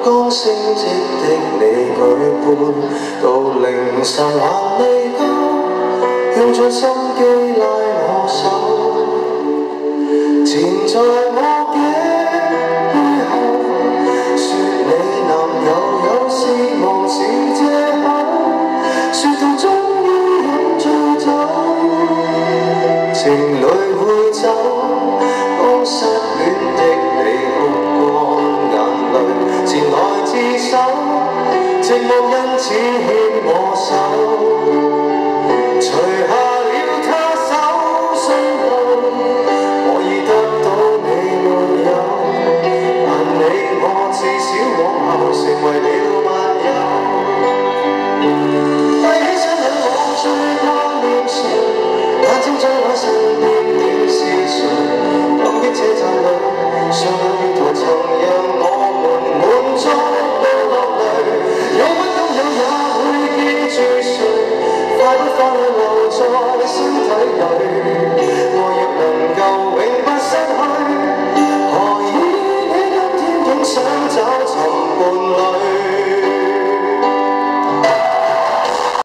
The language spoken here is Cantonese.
光升職的你舉杯，到凌晨還未夠，用盡心機拉我手，纏在我頸背後，說你男友有事忙是藉口，說到終於飲醉酒，情侶會走，當失戀的你哭乾眼淚，前來自首，寂寞因此牽我手，除下了他手信後，我已得到你沒有，但你我至少往後成為了密友。閉起雙眼我最怕念誰，眼睛張開身邊的是誰，感激這站裏上兩月台曾讓我們滿足到落淚，有不敢有也會記住誰，快不快樂留在身體裏，愛若能夠永不失去，何以你今天竟想找尋伴侶？